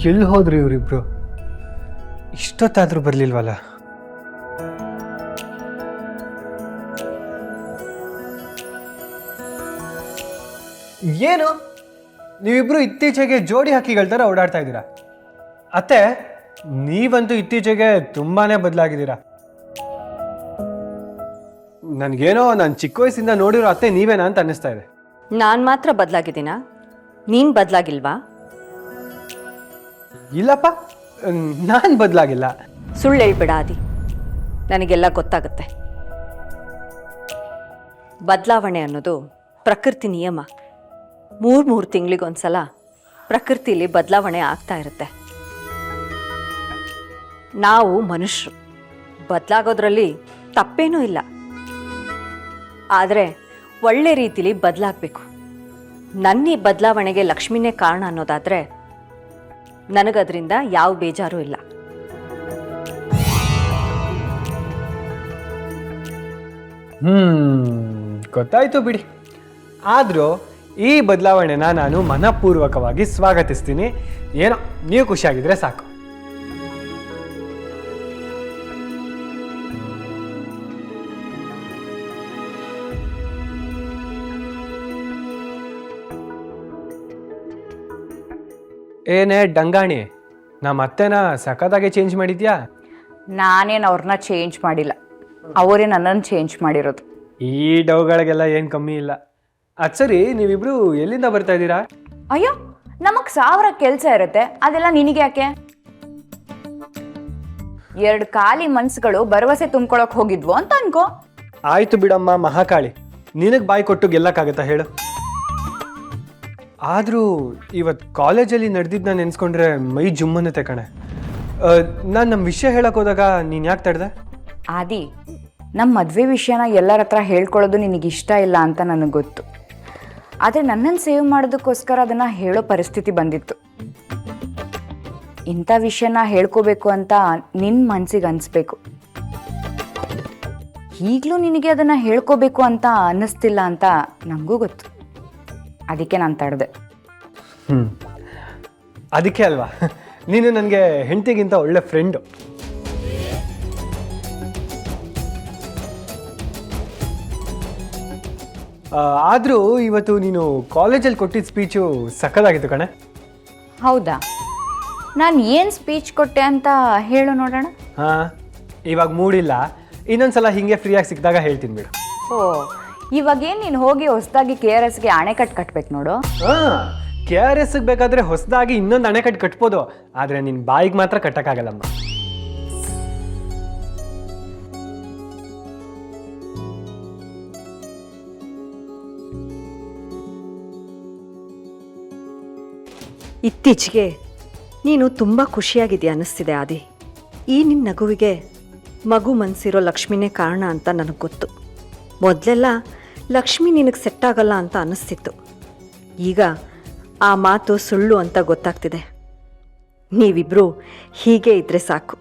ಎಲ್ಲಿ ಹೋದ್ರಿ ಇವರಿಬ್ರು? ಇಷ್ಟೊತ್ತಾದ್ರೂ ಬರ್ಲಿಲ್ವಲ್ಲ? ಏನು ನೀವಿಬ್ರು ಇತ್ತೀಚೆಗೆ ಜೋಡಿ ಹಕ್ಕಿಗಳ ಥರ ಓಡಾಡ್ತಾ ಇದ್ದೀರಾ? ಅತ್ತೆ, ನೀವಂತೂ ಇತ್ತೀಚೆಗೆ ತುಂಬಾನೇ ಬದಲಾಗಿದ್ದೀರಾ. ನನಗೇನೋ ನಾನು ಚಿಕ್ಕ ವಯಸ್ಸಿಂದ ನೋಡಿರೋ ಅತ್ತೆ ನೀವೇನಾ ಅಂತ ಅನ್ನಿಸ್ತಾ ಇದೆ. ನಾನು ಮಾತ್ರ ಬದಲಾಗಿದ್ದೀನಾ? ನೀನು ಬದಲಾಗಿಲ್ವಾ? ಇಲ್ಲಪ್ಪ, ನಾನು ಬದಲಾಗಿಲ್ಲ. ಸುಳ್ಳು ಹೇಳ್ಬೇಡ ಆದಿ, ನನಗೆಲ್ಲ ಗೊತ್ತಾಗುತ್ತೆ. ಬದಲಾವಣೆ ಅನ್ನೋದು ಪ್ರಕೃತಿ ನಿಯಮ. ಮೂರು ತಿಂಗಳಿಗೊಂದ್ಸಲ ಪ್ರಕೃತಿಲಿ ಬದಲಾವಣೆ ಆಗ್ತಾ ಇರುತ್ತೆ. ನಾವು ಮನುಷ್ಯರು, ಬದಲಾಗೋದ್ರಲ್ಲಿ ತಪ್ಪೇನೂ ಇಲ್ಲ. ಆದರೆ ಒಳ್ಳೆ ರೀತಿಲಿ ಬದಲಾಗಬೇಕು. ನನ್ನ ಈ ಬದಲಾವಣೆಗೆ ಲಕ್ಷ್ಮಿನೇ ಕಾರಣ ಅನ್ನೋದಾದರೆ ನನಗದರಿಂದ ಯಾವ ಬೇಜಾರೂ ಇಲ್ಲ. ಗೊತ್ತಾಯ್ತು ಬಿಡಿ. ಆದರೂ ಈ ಬದಲಾವಣೆನ ನಾನು ಮನಪೂರ್ವಕವಾಗಿ ಸ್ವಾಗತಿಸ್ತೀನಿ. ಏನೋ ನೀವು ಖುಷಿಯಾಗಿದ್ರೆ ಸಾಕು. ಏನೇ ಡಂಗಾಣಿ, ನಮ್ಮ ಅತ್ತೆನ ಸಖತ್ತಾಗೆ ಚೇಂಜ್ ಮಾಡಿದ್ಯಾ? ನಾನೇನು ಅವ್ರನ್ನ ಚೇಂಜ್ ಮಾಡಿಲ್ಲ, ಅವರೇ ನನ್ನನ್ನು ಚೇಂಜ್ ಮಾಡಿರೋದು. ಈ ಡೌಗಳಿಗೆಲ್ಲ ಏನು ಕಮ್ಮಿ ಇಲ್ಲ. ಅದು ಸರಿ, ನೀವಿಬ್ರು ಎಲ್ಲಿಂದ ಬರ್ತಾ ಇದ್ದೀರಾ? ಅಯ್ಯೋ, ನಮಗ್ 1000 ಕೆಲಸ ಇರುತ್ತೆ, ಅದೆಲ್ಲ ನಿನಗೆ ಯಾಕೆ? 2 ಖಾಲಿ ಮನ್ಸುಗಳು ಭರವಸೆ ತುಂಬ್ಕೊಳಕ್ ಹೋಗಿದ್ವು ಅಂತ ಅನ್ಕೋ. ಆಯ್ತು ಬಿಡಮ್ಮ ಮಹಾಕಾಳಿ, ನಿನಗೆ ಬಾಯಿ ಕೊಟ್ಟು ಗೆಲ್ಲಕ್ಕಾಗತ್ತಾ ಹೇಳು? ಆದರೂ ಇವತ್ತು ಕಾಲೇಜಲ್ಲಿ ನಡೆದಿದ್ದು ನೆನೆಸ್ಕೊಂಡ್ರೆ ಮೈ ಜುಮ್ಮನ್ನತ್ತೆ ಕಣೆ. ನಾನು ನಮ್ಮ ವಿಷಯ ಹೇಳಕ್ಕೆ ಹೋದಾಗ ನೀನು ಯಾಕೆ ತಡೆದೆ? ಆದಿ, ನಮ್ಮ ಮದುವೆ ವಿಷಯನ ಎಲ್ಲರ ಹತ್ರ ಹೇಳ್ಕೊಳ್ಳೋದು ನಿನಗೆ ಇಷ್ಟ ಇಲ್ಲ ಅಂತ ನನಗೆ ಗೊತ್ತು. ಆದರೆ ನನ್ನನ್ನು ಸೇವ್ ಮಾಡೋದಕ್ಕೋಸ್ಕರ ಅದನ್ನು ಹೇಳೋ ಪರಿಸ್ಥಿತಿ ಬಂದಿತ್ತು. ಇಂಥ ವಿಷಯನ ಹೇಳ್ಕೋಬೇಕು ಅಂತ ನಿನ್ನ ಮನಸ್ಸಿಗೆ ಅನಿಸ್ಬೇಕು. ಈಗಲೂ ನಿನಗೆ ಅದನ್ನು ಹೇಳ್ಕೋಬೇಕು ಅಂತ ಅನ್ನಿಸ್ತಿಲ್ಲ ಅಂತ ನನಗೂ ಗೊತ್ತು. ಅದಕ್ಕೆ ನಾನು ತಡೆದೆ. ಅದಕ್ಕೆ ಅಲ್ವಾ ನೀನು ನನಗೆ ಹೆಂಡತಿಗಿಂತ ಒಳ್ಳೆ ಫ್ರೆಂಡು. ಆದರೂ ಇವತ್ತು ನೀನು ಕಾಲೇಜಲ್ಲಿ ಕೊಟ್ಟಿದ್ದ ಸ್ಪೀಚು ಸಕ್ಕತ್ತಾಗಿತ್ತು ಕಣೆ. ಹೌದಾ? ನಾನು ಏನು ಸ್ಪೀಚ್ ಕೊಟ್ಟೆ ಅಂತ ಹೇಳು ನೋಡೋಣ. ಹಾಂ, ಇವಾಗ ಮೂಡಿಲ್ಲ, ಇನ್ನೊಂದ್ಸಲ ಹಿಂಗೆ ಫ್ರೀಯಾಗಿ ಸಿಕ್ಕಿದಾಗ ಹೇಳ್ತೀನಿ ಬಿಡು. ಓ, ಇವಾಗೇನು ನೀನು ಹೋಗಿ ಹೊಸದಾಗಿ KRSಗೆ ಅಣೆಕಟ್ಟು ಕಟ್ಬೇಕು ನೋಡು. ಹಾಂ, KRSಗೆ ಬೇಕಾದರೆ ಹೊಸದಾಗಿ ಇನ್ನೊಂದು ಅಣೆಕಟ್ಟು ಕಟ್ಬೋದು, ಆದರೆ ನಿನ್ನ ಬಾಯಿಗೆ ಮಾತ್ರ ಕಟ್ಟಕ್ಕಾಗಲ್ಲಮ್ಮ. ಇತ್ತೀಚೆಗೆ ನೀನು ತುಂಬ ಖುಷಿಯಾಗಿದೆಯಾ ಅನ್ನಿಸ್ತಿದೆ ಆದಿ. ಈ ನಿನ್ನ ನಗುವಿಗೆ ಮಗು ಮನಸ್ಸಿರೋ ಲಕ್ಷ್ಮಿನೇ ಕಾರಣ ಅಂತ ನನಗೆ ಗೊತ್ತು. ಮೊದಲೆಲ್ಲ ಲಕ್ಷ್ಮಿ ನಿನಗೆ ಸೆಟ್ ಆಗಲ್ಲ ಅಂತ ಅನ್ನಿಸ್ತಿತ್ತು. ಈಗ ಆ ಮಾತು ಸುಳ್ಳು ಅಂತ ಗೊತ್ತಾಗ್ತಿದೆ. ನೀವಿಬ್ಬರು ಹೀಗೆ ಇದ್ದರೆ ಸಾಕು.